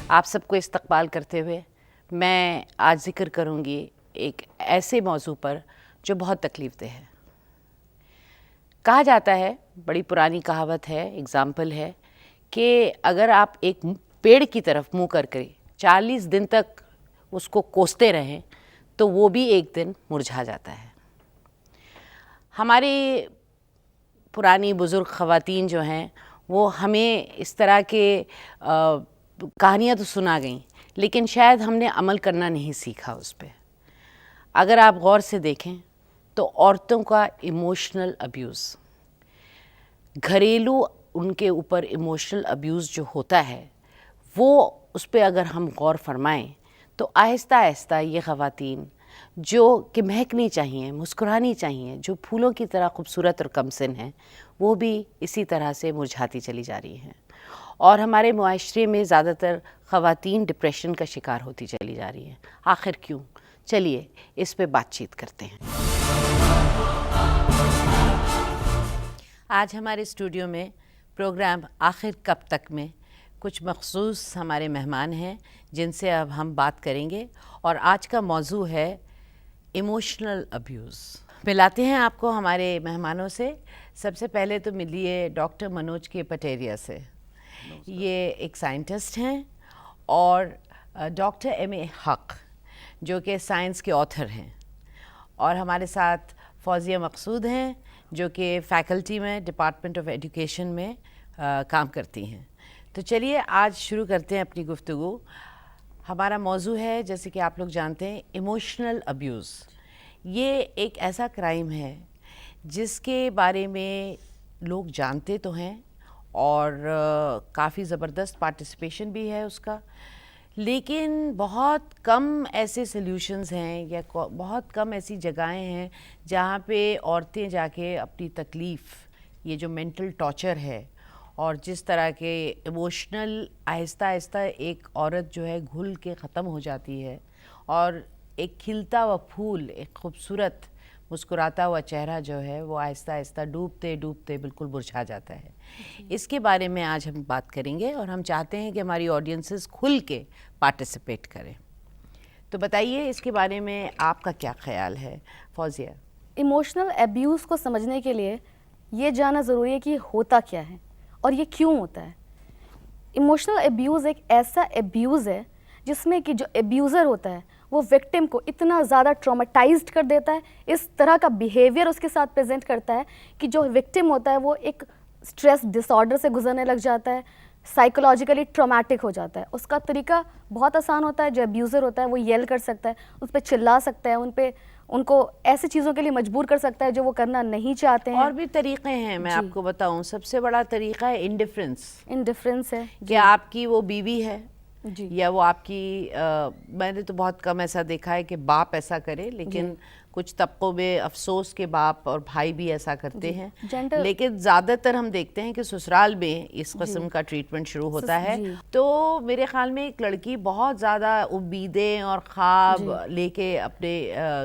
आप सबको इस्तकबाल करते हुए मैं आज ज़िक्र करूँगी एक ऐसे मौजू पर जो बहुत तकलीफ़देह है। कहा जाता है, बड़ी पुरानी कहावत है, एग्ज़ाम्पल है कि अगर आप एक पेड़ की तरफ मुँह करके 40 दिन तक उसको कोसते रहें तो वो भी एक दिन मुरझा जाता है। हमारी पुरानी बुज़ुर्ग ख़वातीन जो हैं वो हमें इस तरह के कहानियाँ तो सुना गईं, लेकिन शायद हमने अमल करना नहीं सीखा उस पर। अगर आप गौर से देखें तो औरतों का इमोशनल अब्यूज़, घरेलू उनके ऊपर इमोशनल अब्यूज़ जो होता है वो उस पर अगर हम गौर फरमाएं तो आहिस्ता आहिस्ता ये ख़वातीन जो कि महकनी चाहिए, मुस्कुरानी चाहिए, जो फूलों की तरह खूबसूरत और कमसिन हैं, वो भी इसी तरह से मुरझाती चली जा रही हैं। और हमारे मुआशरे में ज़्यादातर ख़वातीन डिप्रेशन का शिकार होती चली जा रही हैं। आखिर क्यों? चलिए इस पे बातचीत करते हैं। आज हमारे स्टूडियो में प्रोग्राम आखिर कब तक में कुछ मखसूस हमारे मेहमान हैं जिनसे अब हम बात करेंगे, और आज का मौजू है इमोशनल अब्यूज़। मिलाते हैं आपको हमारे मेहमानों से। सबसे पहले तो मिलिए डॉक्टर मनोज के पटेरिया से। ये एक साइंटिस्ट हैं और डॉक्टर M.A. हक जो कि साइंस के ऑथर हैं, और हमारे साथ फौजिया मकसूद हैं जो कि फैकल्टी में डिपार्टमेंट ऑफ एजुकेशन में काम करती हैं। तो चलिए आज शुरू करते हैं अपनी गुफ्तगू। हमारा मौजू है, जैसे कि आप लोग जानते हैं, इमोशनल अब्यूज़। ये एक ऐसा क्राइम है जिसके बारे में लोग जानते तो हैं और काफ़ी ज़बरदस्त पार्टिसिपेशन भी है उसका, लेकिन बहुत कम ऐसे सल्यूशंस हैं या बहुत कम ऐसी जगहें हैं जहाँ पे औरतें जाके अपनी तकलीफ़, ये जो मेंटल टॉर्चर है और जिस तरह के इमोशनल आहिस्ता आहिस्ता एक औरत जो है घुल के ख़त्म हो जाती है और एक खिलता हुआ फूल, एक खूबसूरत मुस्कुराता हुआ चेहरा जो है वो आहिस्ता आहिस्ता डूबते डूबते बिल्कुल मुरझा जाता है। इसके बारे में आज हम बात करेंगे और हम चाहते हैं कि हमारी ऑडियंसेस खुल के पार्टिसिपेट करें। तो बताइए इसके बारे में आपका क्या ख्याल है फौजिया? इमोशनल अब्यूज़ को समझने के लिए ये जानना ज़रूरी है कि होता क्या है और ये क्यों होता है। इमोशनल अब्यूज़ एक ऐसा अब्यूज़ है जिसमें कि जो अब्यूज़र होता है वो विक्टिम को इतना ज़्यादा ट्रॉमेटाइज्ड कर देता है, इस तरह का बिहेवियर उसके साथ प्रेजेंट करता है कि जो विक्टिम होता है वो एक स्ट्रेस डिसऑर्डर से गुजरने लग जाता है, साइकोलॉजिकली ट्रॉमेटिक हो जाता है। उसका तरीका बहुत आसान होता है। जो अब्यूज़र होता है वो येल कर सकता है, उस पर चिल्ला सकता है, उनको ऐसी चीज़ों के लिए मजबूर कर सकता है जो वो करना नहीं चाहते हैं। और भी तरीक़े हैं, मैं आपको बताऊं। सबसे बड़ा तरीक़ा है इंडिफरेंस है कि आपकी वो बीवी है या वो आपकी मैंने तो बहुत कम ऐसा देखा है कि बाप ऐसा करे, लेकिन कुछ तबकों में अफसोस के बाप और भाई भी ऐसा करते हैं, लेकिन ज़्यादातर हम देखते हैं कि ससुराल में इस किस्म का ट्रीटमेंट शुरू होता है। तो मेरे ख्याल में एक लड़की बहुत ज़्यादा उम्मीदें और ख्वाब लेके अपने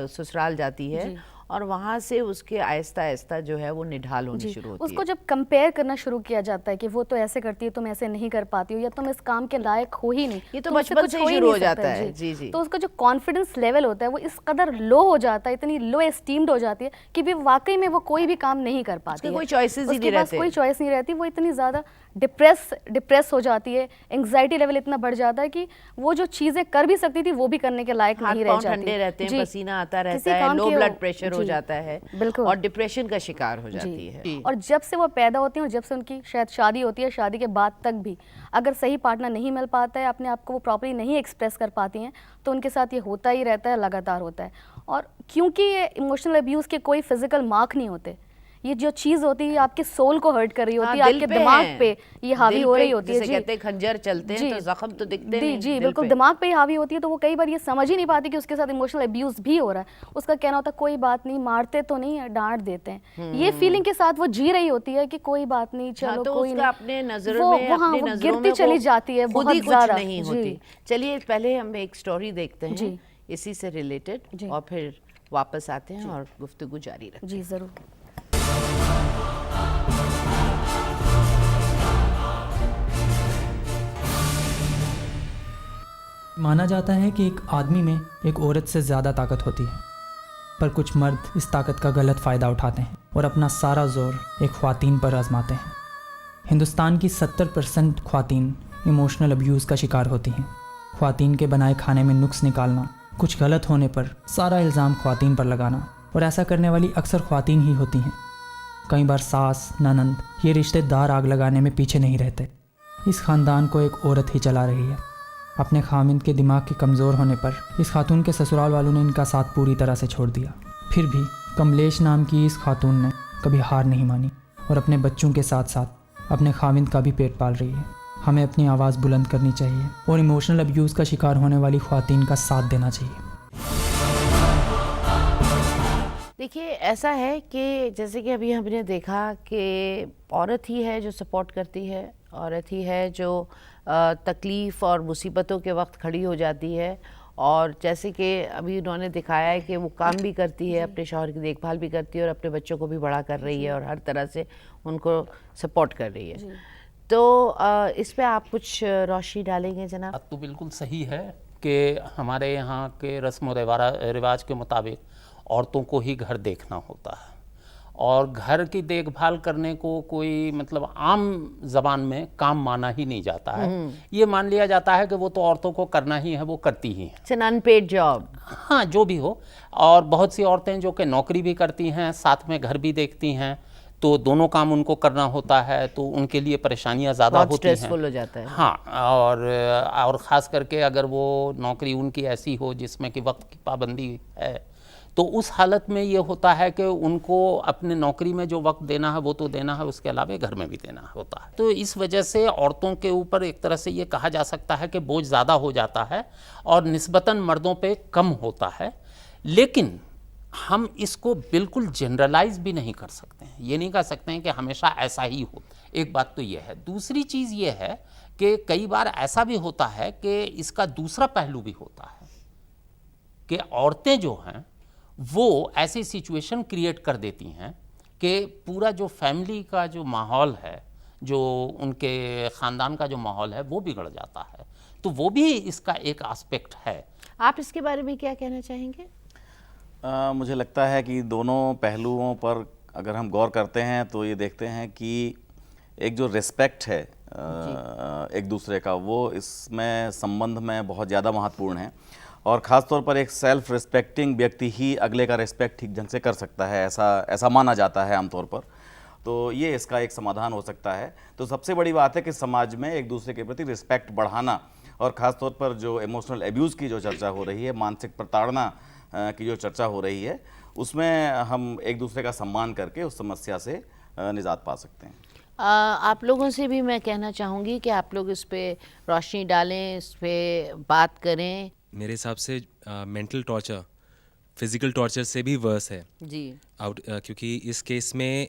ससुराल जाती है और वहाँ से उसके आहिस्ता आहिस्ता जो है वो निढाल होनी शुरू होती है। उसको जब कंपेयर करना शुरू किया जाता है कि वो तो ऐसे करती है, तुम ऐसे नहीं कर पाती हो, या तुम इस काम के लायक हो ही नहीं, ये तो बचपन से शुरू हो जाता है। जी। तो उसका जो कॉन्फिडेंस लेवल होता है वो इस कदर लो हो जाता है, इतनी लो एस्टीम्ड हो जाती है कि भी वाकई में वो कोई भी काम नहीं कर पाती है, कोई चॉइसेस ही नहीं रहते, कोई चॉइस नहीं रहती। वो इतनी ज़्यादा डिप्रेस हो जाती है, एंग्जाइटी लेवल इतना बढ़ जाता है कि वो जो चीज़ें कर भी सकती थी वो भी करने के लायक नहीं रह जाती। ठंडे रहते हैं, पसीना आता रहता है, लो ब्लड प्रेशर हो जाता है और डिप्रेशन का शिकार हो जाती है। और जब से वो पैदा होती हैं और जब से उनकी शायद शादी होती है, शादी के बाद तक भी अगर सही पार्टनर नहीं मिल पाता है, अपने आप को वो प्रॉपर्ली नहीं एक्सप्रेस कर पाती हैं, तो उनके साथ ये होता ही रहता है, लगातार होता है। और क्योंकि ये इमोशनल अब्यूज़ के कोई फिजिकल मार्क नहीं होते, ये जो चीज़ होती है आपके सोल को हर्ट कर रही होती है, आपके दिमाग पे ये हावी हो रही होती है। जैसे कहते हैं खंजर चलते हैं तो जख्म तो दिखते नहीं। जी बिल्कुल, दिमाग पे ही हावी होती है। तो वो कई बार ये समझ ही नहीं पाती कि उसके साथ इमोशनल अब्यूज़ भी हो रहा है। उसका कहना होता है कोई बात नहीं, मारते तो नहीं है, डांट देते हैं। ये फीलिंग के साथ वो जी रही होती है कि कोई बात नहीं, चलो तो कोई नहीं, अपने नजरों में गिरती चली जाती है, बहुत ज़्यादा नहीं होती। चलिए पहले हम एक स्टोरी देखते हैं इसी से रिलेटेड और फिर वापस आते हैं और गुफ्तगू जारी रखते हैं। जी ज़रूर। माना जाता है कि एक आदमी में एक औरत से ज़्यादा ताकत होती है, पर कुछ मर्द इस ताकत का गलत फ़ायदा उठाते हैं और अपना सारा जोर एक ख्वातीन पर आजमाते हैं। हिंदुस्तान की 70% ख्वातीन इमोशनल अब्यूज़ का शिकार होती हैं। ख्वातीन के बनाए खाने में नुक्स निकालना, कुछ गलत होने पर सारा इल्ज़ाम ख्वातीन पर लगाना, और ऐसा करने वाली अक्सर ख्वातीन ही होती हैं। कई बार सास, ननंद, ये रिश्तेदार आग लगाने में पीछे नहीं रहते। इस ख़ानदान को एक औरत ही चला रही है। अपने खामिंद के दिमाग के कमज़ोर होने पर इस खातून के ससुराल वालों ने इनका साथ पूरी तरह से छोड़ दिया। फिर भी कमलेश नाम की इस खातून ने कभी हार नहीं मानी और अपने बच्चों के साथ साथ अपने खामिंद का भी पेट पाल रही है। हमें अपनी आवाज़ बुलंद करनी चाहिए और इमोशनल अब्यूज़ का शिकार होने वाली ख्वातीन का साथ देना चाहिए। देखिए, ऐसा है कि जैसे कि अभी हमने देखा कि औरत ही है जो सपोर्ट करती है, औरत ही है जो तकलीफ़ और मुसीबतों के वक्त खड़ी हो जाती है, और जैसे कि अभी उन्होंने दिखाया है कि वो काम भी करती है, अपने शौहर की देखभाल भी करती है और अपने बच्चों को भी बड़ा कर रही है और हर तरह से उनको सपोर्ट कर रही है। तो इस पे आप कुछ रोशनी डालेंगे जनाब? बात तो बिल्कुल सही है कि हमारे यहाँ के रस्म और रिवाज के मुताबिक औरतों को ही घर देखना होता है और घर की देखभाल करने को कोई मतलब आम जबान में काम माना ही नहीं जाता है। ये मान लिया जाता है कि वो तो औरतों को करना ही है, वो करती ही हैं। It's an unpaid job. हाँ, जो भी हो। और बहुत सी औरतें जो कि नौकरी भी करती हैं, साथ में घर भी देखती हैं, तो दोनों काम उनको करना होता है, तो उनके लिए परेशानियां ज़्यादा होती हैं, स्ट्रेसफुल हो जाता है। हाँ, और ख़ास करके अगर वो नौकरी उनकी ऐसी हो जिसमें कि वक्त की पाबंदी है, तो उस हालत में ये होता है कि उनको अपने नौकरी में जो वक्त देना है वो तो देना है, उसके अलावा घर में भी देना होता है। तो इस वजह से औरतों के ऊपर एक तरह से ये कहा जा सकता है कि बोझ ज़्यादा हो जाता है और निस्बतन मर्दों पे कम होता है। लेकिन हम इसको बिल्कुल जनरलाइज भी नहीं कर सकते हैं, ये नहीं कह सकते हैं कि हमेशा ऐसा ही हो। एक बात तो ये है। दूसरी चीज़ ये है कि कई बार ऐसा भी होता है कि इसका दूसरा पहलू भी होता है कि औरतें जो हैं वो ऐसी सिचुएशन क्रिएट कर देती हैं कि पूरा जो फैमिली का जो माहौल है, जो उनके ख़ानदान का जो माहौल है, वो बिगड़ जाता है। तो वो भी इसका एक एस्पेक्ट है। आप इसके बारे में क्या कहना चाहेंगे? मुझे लगता है कि दोनों पहलुओं पर अगर हम गौर करते हैं तो ये देखते हैं कि एक जो रिस्पेक्ट है एक दूसरे का, वो इसमें संबंध में बहुत ज़्यादा महत्वपूर्ण है और ख़ास तौर पर एक सेल्फ रिस्पेक्टिंग व्यक्ति ही अगले का रिस्पेक्ट ठीक ढंग से कर सकता है, ऐसा माना जाता है आमतौर पर। तो ये इसका एक समाधान हो सकता है। तो सबसे बड़ी बात है कि समाज में एक दूसरे के प्रति रिस्पेक्ट बढ़ाना और ख़ास तौर पर जो इमोशनल एब्यूज़ की जो चर्चा हो रही है, मानसिक प्रताड़ना की जो चर्चा हो रही है, उसमें हम एक दूसरे का सम्मान करके उस समस्या से निजात पा सकते हैं। आप लोगों से भी मैं कहना चाहूँगी कि आप लोग इस पे रोशनी डालें, इस पे बात करें। मेरे हिसाब से मेंटल टॉर्चर फिज़िकल टॉर्चर से भी वर्स है जी। क्योंकि इस केस में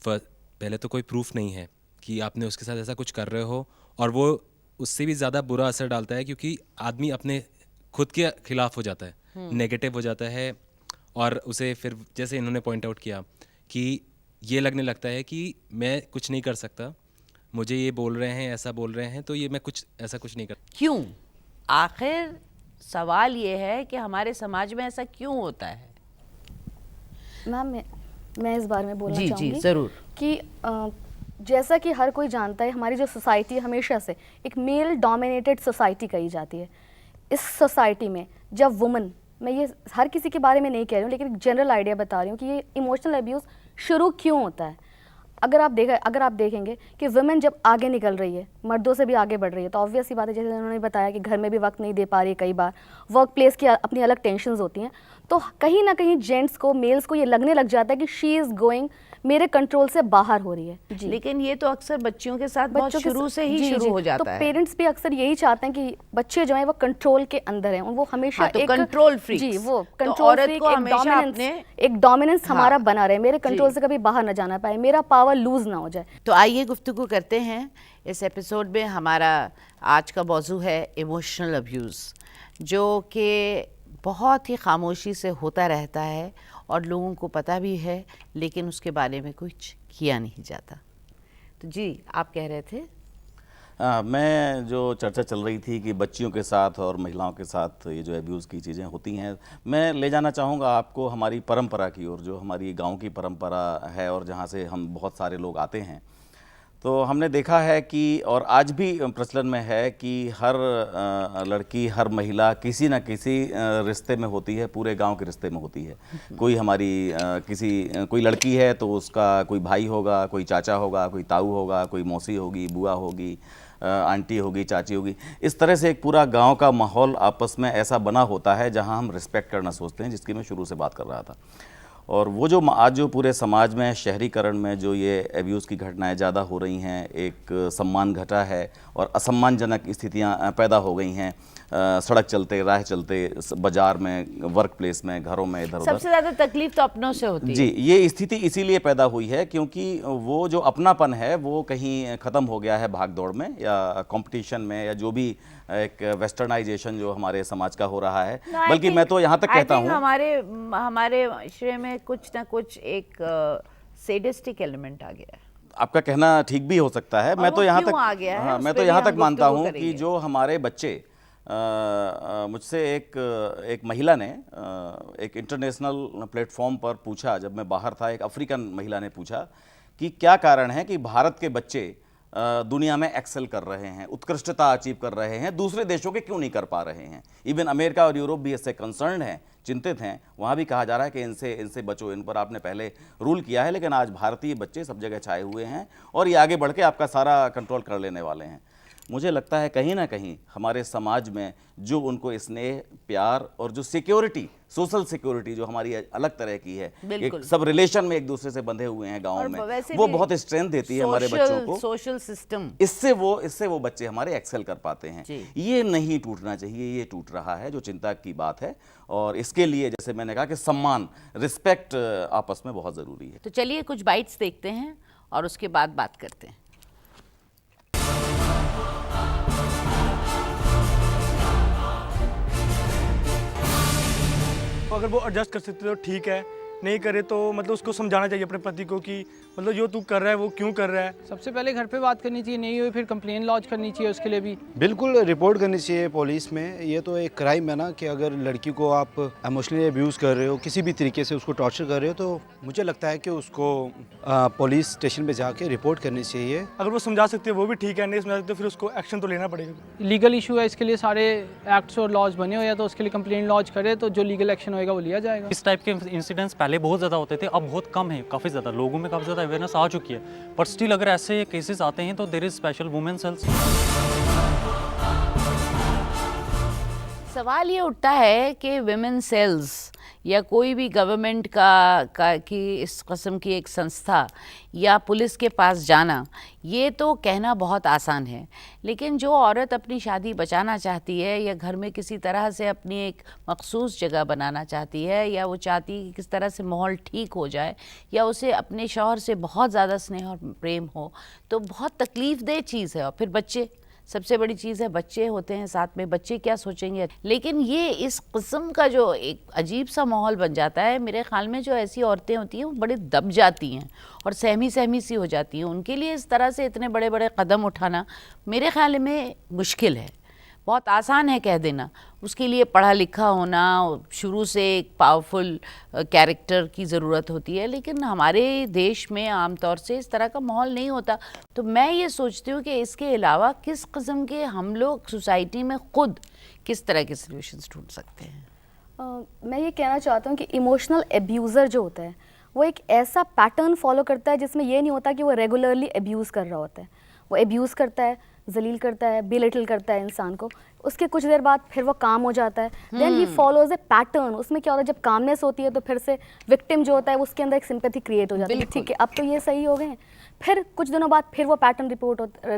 पहले तो कोई प्रूफ नहीं है कि आपने उसके साथ ऐसा कुछ कर रहे हो, और वो उससे भी ज़्यादा बुरा असर डालता है क्योंकि आदमी अपने खुद के खिलाफ हो जाता है, नेगेटिव हो जाता है, और उसे फिर जैसे इन्होंने पॉइंट आउट किया कि ये लगने लगता है कि मैं कुछ नहीं कर सकता, मुझे ये बोल रहे हैं, ऐसा बोल रहे हैं, तो ये मैं ऐसा कुछ नहीं कर। क्यों? आखिर सवाल ये है कि हमारे समाज में ऐसा क्यों होता है? मैम, मैं इस बारे में बोलना चाहूँगी। जी, ज़रूर। कि जैसा कि हर कोई जानता है, हमारी जो सोसाइटी हमेशा से एक मेल डोमिनेटेड सोसाइटी कही जाती है। इस सोसाइटी में जब वुमन, मैं ये हर किसी के बारे में नहीं कह रही हूँ, लेकिन एक जनरल आइडिया बता रही हूँ कि ये इमोशनल अब्यूज़ शुरू क्यों होता है। अगर आप देखेंगे कि वुमेन जब आगे निकल रही है, मर्दों से भी आगे बढ़ रही है, तो ऑब्वियस सी बात है, जैसे उन्होंने बताया कि घर में भी वक्त नहीं दे पा रही है, कई बार वर्क प्लेस की अपनी अलग टेंशन्स होती हैं, तो कहीं ना कहीं जेंट्स को, मेल्स को ये लगने लग जाता है कि शी इज़ गोइंग, मेरे कंट्रोल से बाहर हो रही है। लेकिन ये तो अक्सर बच्चियों के साथ बहुत शुरू से ही शुरू हो जाता है। तो पेरेंट्स भी अक्सर यही चाहते हैं कि बच्चे जो हैं वो कंट्रोल के अंदर हैं, वो हमेशा तो कंट्रोल फ्रीक्स। जी, वो कंट्रोल फ्रीक, एक डोमिनेंस हमारा बना रहे, मेरे कंट्रोल से कभी बाहर न जाना पाए, मेरा पावर लूज ना हो जाए। तो आइए गुफ्तगू करते हैं। इस एपिसोड में हमारा आज का मौजू है इमोशनल अब्यूज़, जो कि बहुत ही खामोशी से होता रहता है और लोगों को पता भी है, लेकिन उसके बारे में कुछ किया नहीं जाता। तो जी, आप कह रहे थे? मैं जो चर्चा चल रही थी कि बच्चियों के साथ और महिलाओं के साथ ये जो एब्यूज़ की चीज़ें होती हैं, मैं ले जाना चाहूँगा आपको हमारी परंपरा की ओर, जो हमारी गांव की परंपरा है और जहाँ से हम बहुत सारे लोग आते हैं। तो हमने देखा है कि, और आज भी प्रचलन में है कि हर लड़की, हर महिला किसी न किसी रिश्ते में होती है, पूरे गांव के रिश्ते में होती है। कोई हमारी कोई लड़की है तो उसका कोई भाई होगा, कोई चाचा होगा, कोई ताऊ होगा, कोई मौसी होगी, बुआ होगी, आंटी होगी, चाची होगी। इस तरह से एक पूरा गांव का माहौल आपस में ऐसा बना होता है जहां हम रिस्पेक्ट करना सोचते हैं, जिसकी मैं शुरू से बात कर रहा था। और वो जो आज जो पूरे समाज में शहरीकरण में जो ये एब्यूज़ की घटनाएं ज़्यादा हो रही हैं, एक सम्मान घटा है और असम्मानजनक स्थितियां पैदा हो गई हैं, सड़क चलते, राह चलते, बाज़ार में, वर्क प्लेस में, घरों में, इधर उधर। सबसे ज़्यादा तकलीफ तो अपनों से होती है। जी, ये स्थिति इसीलिए पैदा हुई है क्योंकि वो जो अपनापन है वो कहीं ख़त्म हो गया है भाग दौड़ में या कंपटीशन में, या जो भी एक वेस्टर्नाइजेशन जो हमारे समाज का हो रहा है। बल्कि मैं तो यहाँ तक कहता हूँ, हमारे माशरे में कुछ ना कुछ एक सैडिस्टिक एलिमेंट आ गया है। आपका कहना ठीक भी हो सकता है। मैं तो यहाँ तक, हाँ, मैं तो यहाँ तक मानता हूँ कि जो हमारे बच्चे, मुझसे एक महिला ने एक इंटरनेशनल प्लेटफॉर्म पर पूछा, जब मैं बाहर था, एक अफ्रीकन महिला ने पूछा कि क्या कारण है कि भारत के बच्चे दुनिया में एक्सेल कर रहे हैं, उत्कृष्टता अचीव कर रहे हैं, दूसरे देशों के क्यों नहीं कर पा रहे हैं। इवन अमेरिका और यूरोप भी इससे कंसर्न हैं, चिंतित हैं। वहाँ भी कहा जा रहा है कि इनसे बचो, इन पर आपने पहले रूल किया है, लेकिन आज भारतीय बच्चे सब जगह छाए हुए हैं और ये आगे बढ़ के आपका सारा कंट्रोल कर लेने वाले हैं। मुझे लगता है कहीं ना कहीं हमारे समाज में जो उनको स्नेह, प्यार और जो सिक्योरिटी, सोशल सिक्योरिटी जो हमारी अलग तरह की है, एक सब रिलेशन में एक दूसरे से बंधे हुए हैं गांव में, वो बहुत स्ट्रेंथ देती है हमारे बच्चों को, सोशल सिस्टम। इससे वो बच्चे हमारे एक्सेल कर पाते हैं। ये नहीं टूटना चाहिए, ये टूट रहा है, जो चिंता की बात है। और इसके लिए जैसे मैंने कहा कि सम्मान, रिस्पेक्ट आपस में बहुत ज़रूरी है। तो चलिए कुछ बाइट्स देखते हैं और उसके बाद बात करते हैं। अगर वो एडजस्ट कर सकते तो ठीक है, नहीं करे तो मतलब उसको समझाना चाहिए अपने पति को कि मतलब जो तू कर रहा है वो क्यों कर रहा है। सबसे पहले घर पे बात करनी चाहिए, नहीं हुई फिर कंप्लेन लॉन्च करनी चाहिए उसके लिए भी। बिल्कुल रिपोर्ट करनी चाहिए पुलिस में। ये तो एक क्राइम है ना कि अगर लड़की को आप इमोशनली अब्यूज़ कर रहे हो, किसी भी तरीके से उसको टॉर्चर कर रहे हो, तो मुझे लगता है कि उसको पुलिस स्टेशन पे जाके रिपोर्ट करनी चाहिए। अगर वो समझा सकते हैं वो भी ठीक है, नहीं समझा सकते फिर उसको एक्शन तो लेना पड़ेगा। लीगल इशू है, इसके लिए सारे एक्ट्स और लॉज बने हुए हैं, तो उसके लिए कंप्लेन लॉन्च करे तो जो लीगल एक्शन होएगा वो लिया जाएगा। इस टाइप के इंसिडेंट्स पहले बहुत ज़्यादा होते थे, अब बहुत कम है। काफ़ी ज़्यादा लोगों में काफ़ी ज़्यादा अवेयरनेस आ चुकी है, पर स्टिल अगर ऐसे केसेस आते हैं तो there is special women cells. सवाल ये उठता है कि विमेन सेल्स या कोई भी गवर्नमेंट की इस किस्म की एक संस्था या पुलिस के पास जाना, ये तो कहना बहुत आसान है, लेकिन जो औरत अपनी शादी बचाना चाहती है या घर में किसी तरह से अपनी एक मखसूस जगह बनाना चाहती है, या वो चाहती है कि किस तरह से माहौल ठीक हो जाए, या उसे अपने शौहर से बहुत ज़्यादा स्नेह और प्रेम हो, तो बहुत तकलीफ़देह चीज़ है। और फिर बच्चे, सबसे बड़ी चीज़ है, बच्चे होते हैं साथ में, बच्चे क्या सोचेंगे। लेकिन ये इस किस्म का जो एक अजीब सा माहौल बन जाता है, मेरे ख़्याल में जो ऐसी औरतें होती हैं वो बड़ी दब जाती हैं और सहमी सी हो जाती हैं। उनके लिए इस तरह से इतने बड़े बड़े कदम उठाना मेरे ख़्याल में मुश्किल है। बहुत आसान है कह देना, उसके लिए पढ़ा लिखा होना, शुरू से एक पावरफुल कैरेक्टर की ज़रूरत होती है, लेकिन हमारे देश में आमतौर से इस तरह का माहौल नहीं होता। तो मैं ये सोचती हूँ कि इसके अलावा किस किस्म के हम लोग सोसाइटी में ख़ुद किस तरह के सल्यूशंस ढूंढ सकते हैं। मैं ये कहना चाहता हूँ कि इमोशनल एब्यूज़र जो होता है वो एक ऐसा पैटर्न फॉलो करता है जिसमें ये नहीं होता कि वो रेगुलरली एब्यूज़ कर रहा होता है। वो एब्यूज़ करता है, जलील करता है, बेलिटल करता है इंसान को, उसके कुछ देर बाद फिर वो काम हो जाता है। Then he follows a pattern. उसमें क्या होता है, जब कामनेस होती है तो फिर से विक्टिम जो होता है उसके अंदर एक सिंपैथी क्रिएट हो जाती है, ठीक है अब तो ये सही हो गए हैं, फिर कुछ दिनों बाद फिर वो पैटर्न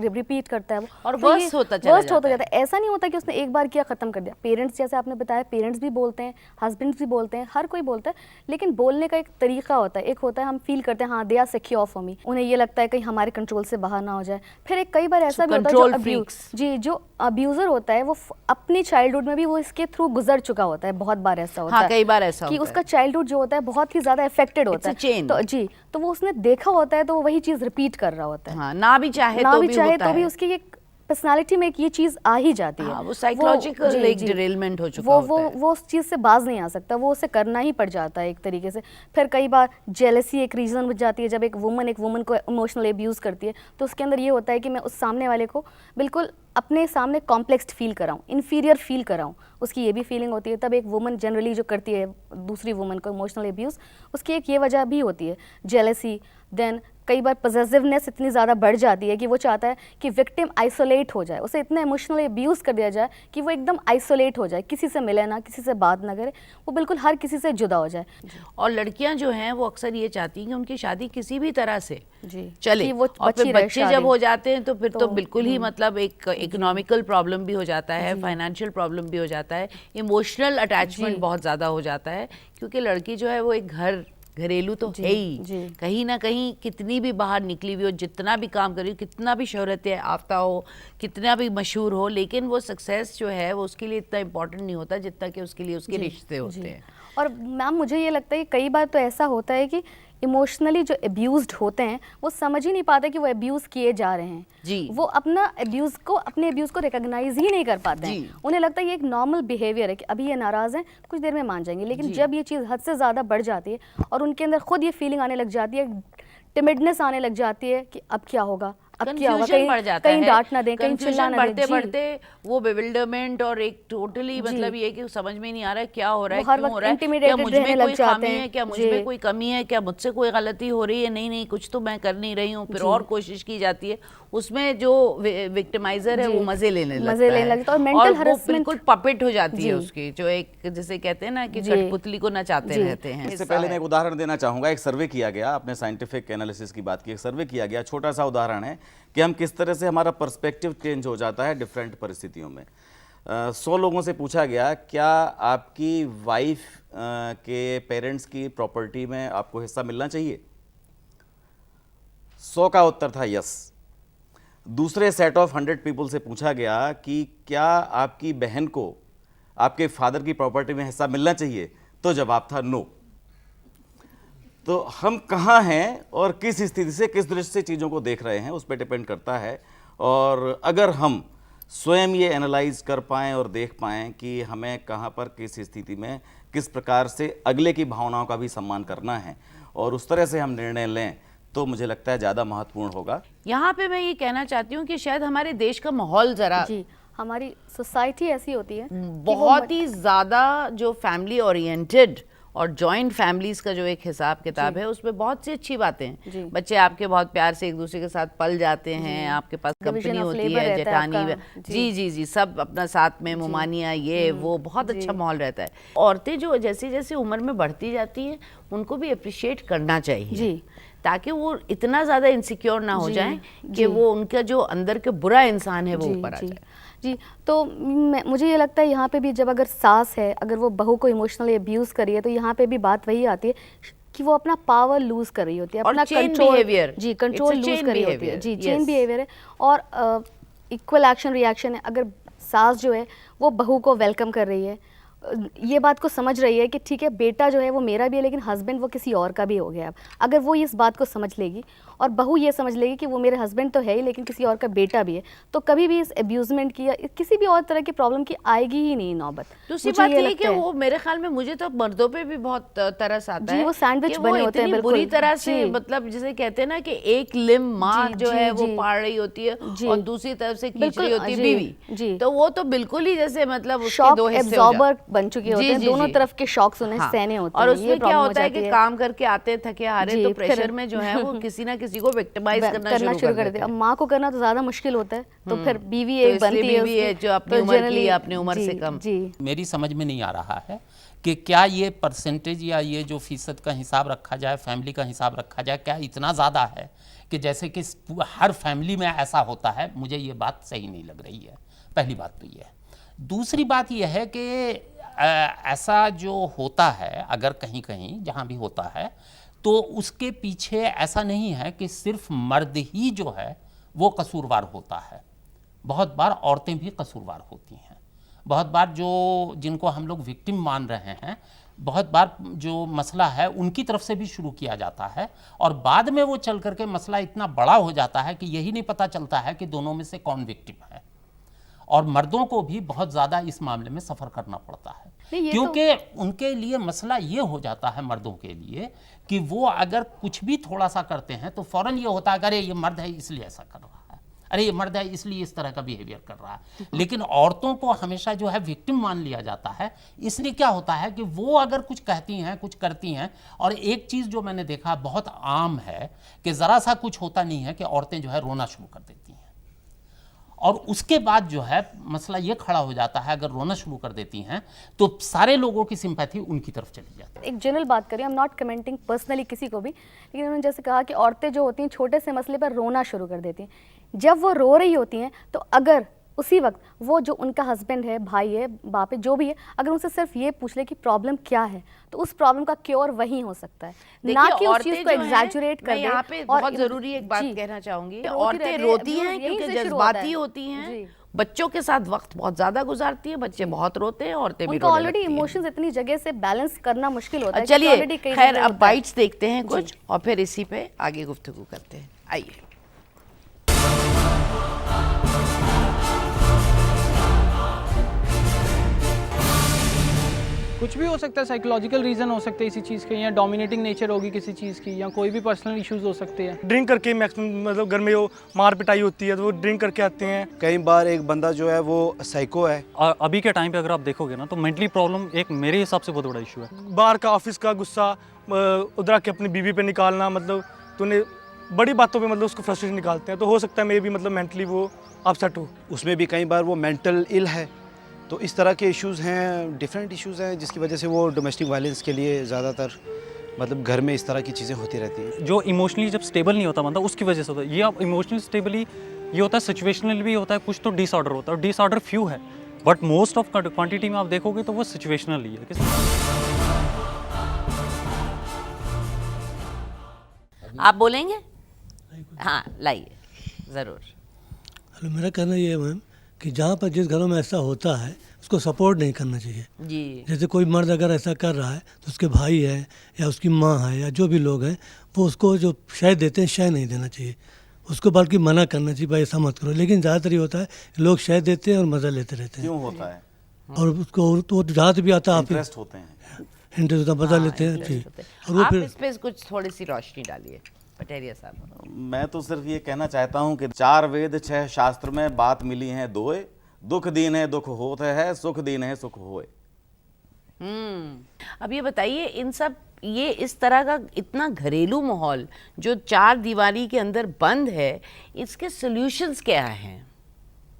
रिपीट करता है वो, और वर्स्ट होता जाता है। ऐसा नहीं होता कि उसने एक बार किया ख़त्म कर दिया। पेरेंट्स, जैसे आपने बताया, पेरेंट्स भी बोलते हैं, हस्बैंड्स भी बोलते हैं, हर कोई बोलता है, लेकिन बोलने का एक तरीका होता है। एक होता है हम फील करते हैं हाँ they are secure for me, उन्हें ये लगता है कहीं हमारे कंट्रोल से बाहर ना हो जाए। फिर एक कई बार ऐसा भी होता है जो अब्यूज़र होता है वो अपनी चाइल्डहुड में भी वो इसके थ्रू गुजर चुका होता है। बहुत बार ऐसा होता है, कई बार ऐसा कि उसका चाइल्डहुड जो होता है बहुत ही ज़्यादा अफेक्टेड होता है, तो वो उसने देखा होता है, तो वो वही चीज़ रिपीट कर रहा होता है। हाँ, ना भी चाहे तो भी उसकी एक पर्सनालिटी में एक ये चीज़ आ ही जाती है। हाँ, वो साइकोलॉजिकल जी, एक जी। डिरेलमेंट हो चुका वो होता है। वो उस चीज़ से बाज नहीं आ सकता, वो उसे करना ही पड़ जाता है एक तरीके से। फिर कई बार जेलसी एक रीज़न बन जाती है, जब एक वुमन को इमोशनल अब्यूज़ करती है तो उसके अंदर ये होता है कि मैं उस सामने वाले को बिल्कुल अपने सामने कॉम्प्लेक्स्ड फील कराऊँ, इन्फीरियर फील कराऊँ, उसकी ये भी फीलिंग होती है। तब एक वुमन जनरली जो करती है दूसरी वुमन को इमोशनल अब्यूज़, उसकी एक ये वजह भी होती है जेलसी। देन कई बार पॉसेसिवनेस इतनी ज़्यादा बढ़ जाती है कि वो चाहता है कि विक्टिम आइसोलेट हो जाए, उसे इतना इमोशनली अब्यूज़ कर दिया जाए कि वो एकदम आइसोलेट हो जाए, किसी से मिले ना, किसी से बात ना करे, वो बिल्कुल हर किसी से जुदा हो जाए। और लड़कियां जो हैं वो अक्सर ये चाहती हैं कि उनकी शादी किसी भी तरह से जी, चले, कि वो और बची फिर रहे बच्चे जब शादी। हो जाते हैं तो फिर तो तो, बिल्कुल ही मतलब एक इकोनॉमिकल प्रॉब्लम भी हो जाता है, फाइनेंशियल प्रॉब्लम भी हो जाता है, इमोशनल अटैचमेंट बहुत ज़्यादा हो जाता है, क्योंकि लड़की जो है वो एक घरेलू तो है ही, कहीं ना कहीं कितनी भी बाहर निकली हुई हो, जितना भी काम कर रही हो, कितना भी शोहरत याफ्ता हो, कितना भी मशहूर हो, लेकिन वो सक्सेस जो है वो उसके लिए इतना इम्पोर्टेंट नहीं होता जितना कि उसके लिए उसके रिश्ते होते हैं। और मैम मुझे ये लगता है कि कई बार तो ऐसा होता है कि इमोशनली जो अब्यूज़ड होते हैं वो समझ ही नहीं पाते कि वो अब्यूज़ किए जा रहे हैं जी। वो अपने अब्यूज़ को रिकॉग्नाइज ही नहीं कर पाते हैं। उन्हें लगता है ये एक नॉर्मल बिहेवियर है कि अभी ये नाराज़ हैं, कुछ देर में मान जाएंगे, लेकिन जब ये चीज़ हद से ज़्यादा बढ़ जाती है और उनके अंदर खुद ये फीलिंग आने लग जाती है, टिमिडनेस आने लग जाती है कि अब क्या होगा, अब क्या होगा, कहीं डांट ना दें, कहीं चिल्ला ना दें। बढ़ते वो बेविल्डरमेंट और एक टोटली मतलब ये कि समझ में नहीं आ रहा है क्या हो रहा है, हर क्यों हो वक्त रहा है, क्या intimidated मुझ रहने में लग कोई जाते खामी हैं। है, क्या मुझ जी। में कोई कमी है, क्या मुझसे कोई गलती हो रही है, नहीं कुछ तो मैं कर नहीं रही हूँ, फिर और कोशिश की जाती है। उसमें जो विक्टिमाइजर है वो मजे लेने लगता है और मेंटल और वो हरासमेंट बिल्कुल पपेट हो जाती है उसकी, जो एक जिसे कहते हैं ना कि कठपुतली को नचाते रहते हैं। इससे पहले मैं एक उदाहरण देना चाहूँगा। एक सर्वे किया गया, आपने साइंटिफिक एनालिसिस की बात की, एक सर्वे किया गया, छोटा सा उदाहरण है कि हम किस तरह से हमारा पर्सपेक्टिव चेंज हो जाता है डिफरेंट परिस्थितियों में। 100 लोगों से पूछा गया, क्या आपकी वाइफ के पेरेंट्स की प्रॉपर्टी में आपको हिस्सा मिलना चाहिए? 100 का उत्तर था यस। दूसरे सेट ऑफ 100 पीपल से पूछा गया कि क्या आपकी बहन को आपके फादर की प्रॉपर्टी में हिस्सा मिलना चाहिए? तो जवाब था नो। तो हम कहाँ हैं और किस स्थिति से, किस दृष्टि से चीज़ों को देख रहे हैं, उस पर डिपेंड करता है। और अगर हम स्वयं ये एनालाइज कर पाएँ और देख पाएँ कि हमें कहाँ पर किस स्थिति में किस प्रकार से अगले की भावनाओं का भी सम्मान करना है और उस तरह से हम निर्णय लें, तो मुझे लगता है ज़्यादा महत्वपूर्ण होगा। यहाँ पे मैं ये कहना चाहती हूँ कि शायद हमारे देश का माहौल ज़रा जी, हमारी सोसाइटी ऐसी होती है बहुत ही ज़्यादा जो फैमिली ओरिएंटेड और जॉइंट फैमिलीज़ का जो एक हिसाब किताब है उसमें बहुत सी अच्छी बातें हैं। बच्चे आपके बहुत प्यार से एक दूसरे के साथ पल जाते हैं, आपके पास कंपनी होती है, जेठानी, जी, सब अपना साथ में मुमानिया, ये वो बहुत अच्छा माहौल रहता है। औरतें जो जैसे जैसे उम्र में बढ़ती जाती हैं उनको भी अप्रिशिएट करना चाहिए ताकि वो इतना ज़्यादा इनसिक्योर ना हो जाएं कि वो उनका जो अंदर के बुरा इंसान है वो ऊपर आ जाए। जी, तो मुझे ये लगता है यहाँ पे भी जब अगर सास है, अगर वो बहू को इमोशनली अब्यूज़ कर रही है, तो यहाँ पे भी बात वही आती है कि वो अपना पावर लूज़ कर रही होती है, अपना कंट्रोल लूज़ कर रही होती है। जी, चेन बिहेवियर है और इक्वल एक्शन रिएक्शन है। अगर सास जो है वो बहू को वेलकम कर रही है, ये बात को समझ रही है कि ठीक है बेटा जो है वो मेरा भी है लेकिन हस्बैंड वो किसी और का भी हो गया। अब अगर वो इस बात को समझ लेगी और बहू ये समझ लेगी कि वो मेरे हस्बैंड तो है ही लेकिन किसी और का बेटा भी है, तो कभी भी इस अब्यूजमेंट की या किसी भी और तरह की प्रॉब्लम की आएगी ही नहीं नौबत। दूसरी बात ये कि वो मेरे ख्याल में मुझे तो मर्दों पे भी बहुत तरस आता है, वो सैंडविच बने होते हैं बिल्कुल बुरी तरह से, मतलब जिसे कहते हैं ना कि एक लिम माँ जो है वो पाड़ रही होती है और दूसरी तरफ से खींच रही होती है बीवी, तो वो तो बिल्कुल ही जैसे मतलब उसके दो हिस्से बन चुके होते हैं, दोनों तरफ के शॉक्स उन्हें सहने होते हैं। और उसमें क्या होता है कि काम करके आते थके हारे तो प्रेशर में जो है वो किसी ना किसी को विक्टिमाइज करना शुरू कर देते हैं। अब माँ को करना तो ज्यादा मुश्किल होता है, तो फिर बीवी एक बनती है जो अपनी उम्र की, अपनी उम्र से कम। मेरी समझ में नहीं आ रहा है कि क्या ये परसेंटेज या ये जो फीसद का हिसाब रखा जाए, फैमिली का हिसाब रखा जाए, क्या इतना ज़्यादा है कि जैसे कि हर फैमिली में ऐसा होता है? मुझे ये बात सही नहीं लग रही है। पहली बात तो ये है। दूसरी बात यह है कि ऐसा जो होता है, अगर कहीं कहीं जहाँ भी होता है, तो उसके पीछे ऐसा नहीं है कि सिर्फ मर्द ही जो है वो कसूरवार होता है। बहुत बार औरतें भी कसूरवार होती हैं। बहुत बार जो जिनको हम लोग विक्टिम मान रहे हैं, बहुत बार जो मसला है उनकी तरफ से भी शुरू किया जाता है और बाद में वो चल करके मसला इतना बड़ा हो जाता है कि यही नहीं पता चलता है कि दोनों में से कौन विक्टिम है। और मर्दों को भी बहुत ज़्यादा इस मामले में सफ़र करना पड़ता है, क्योंकि उनके लिए मसला ये हो जाता है मर्दों के लिए कि वो अगर कुछ भी थोड़ा सा करते हैं तो फ़ौरन ये होता है अरे ये मर्द है इसलिए ऐसा कर रहा है, अरे ये मर्द है इसलिए इस तरह का बिहेवियर कर रहा है। लेकिन औरतों को हमेशा जो है विक्टिम मान लिया जाता है। इसलिए क्या होता है कि वो अगर कुछ कहती हैं, कुछ करती हैं, और एक चीज़ जो मैंने देखा बहुत आम है कि ज़रा सा कुछ होता नहीं है कि औरतें जो है रोना शुरू कर देती हैं, और उसके बाद जो है मसला ये खड़ा हो जाता है, अगर रोना शुरू कर देती हैं तो सारे लोगों की सिंपैथी उनकी तरफ चली जाती है। एक जनरल बात करें, I am not commenting personally किसी को भी, लेकिन उन्होंने जैसे कहा कि औरतें जो होती हैं छोटे से मसले पर रोना शुरू कर देती हैं। जब वो रो रही होती हैं तो अगर उसी वक्त वो जो उनका हस्बैंड है, भाई है, बाप है, जो भी है, अगर उनसे सिर्फ ये पूछ ले कि प्रॉब्लम क्या है, तो उस प्रॉब्लम का क्योर वही हो सकता है, ना कि उस चीज को एग्जैजुरेट कर दे। यहाँ पे बहुत जरूरी एक बात कहना चाहूंगी, औरतें रोती हैं क्योंकि जज्बाती होती हैं, बच्चों के साथ वक्त बहुत ज्यादा गुजारती है, बच्चे बहुत रोते हैं, औरतें भी ऑलरेडी इमोशंस इतनी जगह से बैलेंस करना मुश्किल होता है। चलिए खैर, अब बाइट्स देखते हैं कुछ और फिर इसी पे आगे गुफ्तगू करते हैं। आइए। कुछ भी हो सकता है, साइकोलॉजिकल रीज़न हो सकते हैं इसी चीज़ के, या डोमिनेटिंग नेचर होगी किसी चीज़ की, या कोई भी पर्सनल इश्यूज हो सकते हैं। ड्रिंक करके मैक्सिमम मतलब घर में वो मार पिटाई होती है तो वो ड्रिंक करके आते हैं। कई बार एक बंदा जो है वो साइको है। अभी के टाइम पे अगर आप देखोगे ना तो मेंटली प्रॉब्लम एक मेरे हिसाब से बहुत बड़ा इशू है। बाहर का ऑफिस का गुस्सा उधर आके अपनी बीवी पे निकालना, मतलब तूने बड़ी बातों पे मतलब उसको फ्रस्ट्रेशन निकालते हैं, तो हो सकता है मे भी मतलब मेंटली वो अपसेट हो। उसमें भी कई बार वो मेंटल इल है, तो इस तरह के इश्यूज़ हैं, डिफरेंट इश्यूज़ हैं, जिसकी वजह से वो डोमेस्टिक वायलेंस के लिए ज़्यादातर मतलब घर में इस तरह की चीज़ें होती रहती हैं। जो इमोशनली जब स्टेबल नहीं होता बंदा उसकी वजह से होता है। ये आप इमोशनली स्टेबली ये होता है, सिचुएशनल भी होता है, कुछ तो डिसऑर्डर होता है, और डिसऑर्डर फ्यू है, बट मोस्ट ऑफ क्वांटिटी में आप देखोगे तो वो सिचुएशनल ही है। आप बोलेंगे? हाँ लाइए ज़रूर। हेलो, मेरा कहना ये है मैम कि जहाँ पर जिस घरों में ऐसा होता है उसको सपोर्ट नहीं करना चाहिए जी। जैसे कोई मर्द अगर ऐसा कर रहा है तो उसके भाई है या उसकी माँ है या जो भी लोग हैं वो उसको जो शय देते हैं शय नहीं देना चाहिए, उसको बल्कि मना करना चाहिए, भाई ऐसा मत करो। लेकिन ज़्यादातर ये होता है लोग शय देते हैं और मज़ा लेते रहते हैं। क्यों होता है? और उसको तो जहाँ भी आता है इंटरेस्ट होते हैं, इंटरेस्ट होता मज़ा लेते हैं जी। और वो आप फिर इस पे कुछ थोड़ी सी रोशनी डालिए पटेरिया साहब। मैं तो सिर्फ ये कहना चाहता हूँ कि 4 वेद 6 शास्त्र में बात मिली है दोए, दुख दीन है दुख होत है, सुख दीन है सुख होए। अब ये बताइए, इन सब ये इस तरह का इतना घरेलू माहौल जो 4 दीवारी के अंदर बंद है, इसके सॉल्यूशंस क्या हैं?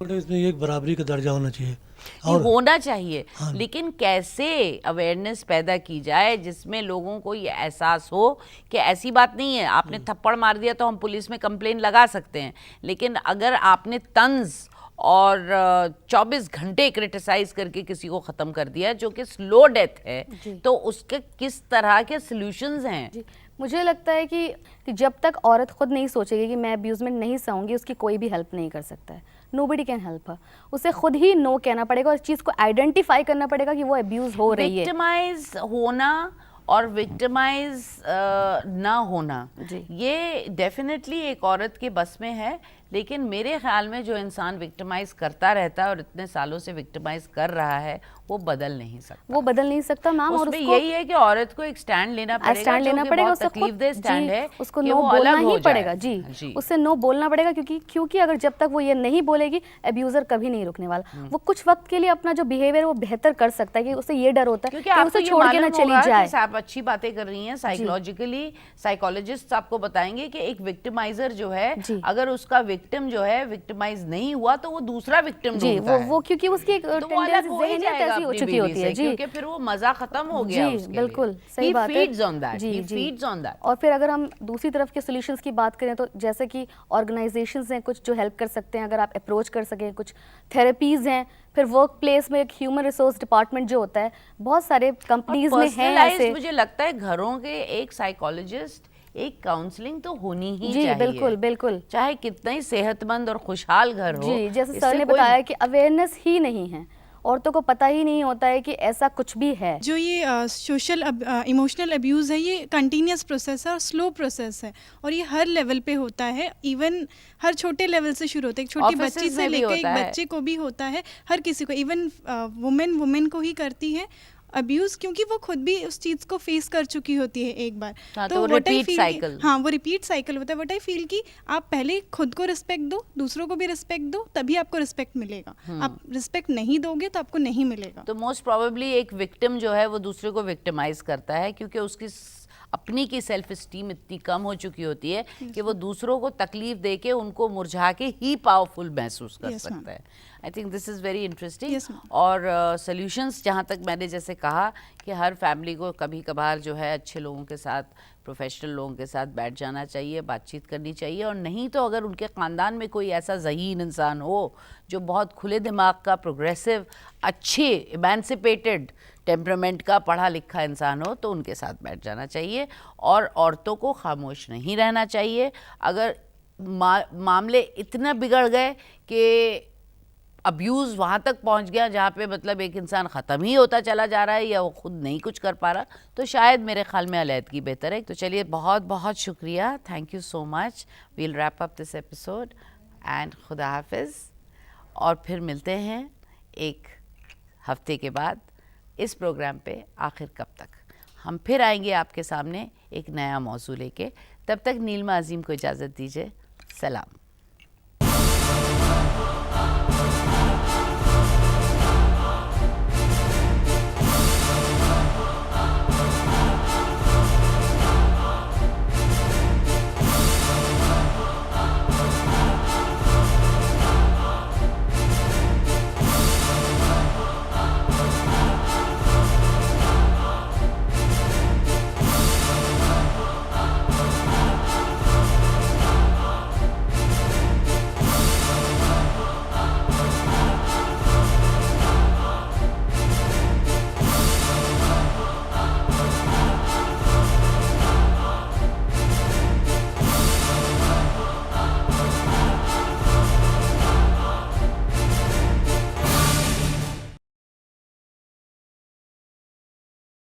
इसमें एक बराबरी का दर्जा होना चाहिए और होना चाहिए। हाँ। लेकिन कैसे अवेयरनेस पैदा की जाए जिसमें लोगों को ये एहसास हो कि ऐसी बात नहीं है, आपने थप्पड़ मार दिया तो हम पुलिस में कंप्लेन लगा सकते हैं, लेकिन अगर आपने तंज और 24 घंटे क्रिटिसाइज करके किसी को ख़त्म कर दिया जो कि स्लो डेथ है, तो उसके किस तरह के सॉल्यूशंस हैं? जी, मुझे लगता है कि जब तक औरत खुद नहीं सोचेगी कि मैं अब्यूज़मेंट नहीं सहूँगी, उसकी कोई भी हेल्प नहीं कर सकता है। Nobody can help her. उसे खुद ही नो कहना पड़ेगा और इस चीज़ को आइडेंटिफाई करना पड़ेगा कि वो अब्यूज़ हो रही है। विक्टिमाइज होना और विक्टिमाइज ना होना, ये डेफिनेटली एक औरत के बस में है, लेकिन मेरे ख्याल में जो इंसान विक्टिमाइज करता रहता है और इतने सालों से विक्टिमाइज कर रहा है वो बदल नहीं सकता। वो बदल नहीं सकता मैम। और उसमें यही है कि औरत को एक स्टैंड लेना पड़ेगा, उसको तकलीफदेह स्टैंड है, उसको नो बोलना ही पड़ेगा। जी, उससे नो बोलना पड़ेगा, क्योंकि अगर जब तक वो ये नहीं बोलेगी अब्यूजर कभी नहीं रुकने वाला। वो कुछ वक्त के लिए अपना जो बिहेवियर वो बेहतर कर सकता है, कि उसे ये डर होता है कि उसे छोड़ के ना चली जाए। आप अच्छी बातें कर रही हैं, साइकोलॉजिकली साइकोलॉजिस्ट आपको बताएंगे कि एक विक्टिमाइजर जो है, अगर उसका विक्टिम जो है विक्टिमाइज नहीं हुआ तो वो दूसरा विक्टिम ढूंढता है। वो क्योंकि उसकी एक टेंडेंसी ऐसी हो चुकी होती है। जी, क्योंकि फिर वो मजा खत्म हो गया उसके लिए। बिल्कुल सही बात है। He feeds on that. He feeds on that. और फिर अगर हम दूसरी तरफ के सॉल्यूशंस की बात करें तो जैसे कि ऑर्गेनाइजेशंस हैं कुछ जो हेल्प कर सकते हैं, अगर आप अप्रोच कर सकें, कुछ थेरेपीज हैं, फिर वर्क प्लेस में एक ह्यूमन रिसोर्स डिपार्टमेंट जो होता है, बहुत सारे कंपनीज में है ऐसे। मुझे लगता है घरों के एक साइकोलॉजिस्ट, एक काउंसलिंग तो होनी ही जी, चाहिए। बिल्कुल बिल्कुल, चाहे कितना ही सेहतमंद और खुशहाल घर हो। जी, जैसे सर ने बताया कि अवेयरनेस ही नहीं है औरतों को पता ही नहीं होता है कि ऐसा कुछ भी है। जो ये सोशल इमोशनल अब्यूज़ है, ये कंटिन्यूस प्रोसेस है और स्लो प्रोसेस है, और ये हर लेवल पे होता है। इवन हर छोटे लेवल से शुरू होता है, एक छोटी Offices बच्ची से में भी लेकर एक होता है। बच्चे को भी होता है, हर किसी को। इवन वुमेन को ही करती है अब्यूज़, क्योंकि वो खुद भी उस चीज़ को फेस कर चुकी होती है एक बार। हाँ, तो वो what I repeat feel कि- cycle। हाँ, वो रिपीट साइकिल होता है। व्हाट आई फील कि आप पहले खुद को रिस्पेक्ट दो, दूसरों को भी रिस्पेक्ट दो, तभी आपको रिस्पेक्ट मिलेगा। आप रिस्पेक्ट नहीं दोगे तो आपको नहीं मिलेगा। तो मोस्ट प्रोबेबली एक विक्टिम जो है वो दूसरे को विक्टिमाइज करता है, क्योंकि उसकी अपनी की सेल्फ इस्टीम इतनी कम हो चुकी होती है कि वो दूसरों को तकलीफ दे के उनको मुरझा के ही पावरफुल महसूस कर Yes, ma'am. सकता है। I think this is very interesting. Yes, ma'am. और सॉल्यूशंस जहाँ तक मैंने जैसे कहा कि हर फैमिली को कभी कभार जो है अच्छे लोगों के साथ, प्रोफेशनल लोगों के साथ बैठ जाना चाहिए, बातचीत करनी चाहिए। और नहीं तो अगर उनके ख़ानदान में कोई ऐसा ज़हीन इंसान हो जो बहुत खुले दिमाग का, प्रोग्रेसिव, अच्छे, इमेंसिपेटेड टेम्परामेंट का, पढ़ा लिखा इंसान हो, तो उनके साथ बैठ जाना चाहिए। और औरतों को खामोश नहीं रहना चाहिए। अगर मामले इतना बिगड़ गए कि अब्यूज़ वहाँ तक पहुँच गया जहाँ पे मतलब एक इंसान ख़त्म ही होता चला जा रहा है या वो खुद नहीं कुछ कर पा रहा, तो शायद मेरे ख्याल में अलैदगी बेहतर है। तो चलिए, बहुत बहुत शुक्रिया, thank you so much. We'll wrap up this episode and खुदा हाफिज़। और फिर मिलते हैं एक हफ्ते के बाद इस प्रोग्राम पे आखिर कब तक। हम फिर आएंगे आपके सामने एक नया मौजू लेके। तब तक नीलमा अजीम को इजाज़त दीजिए। सलाम।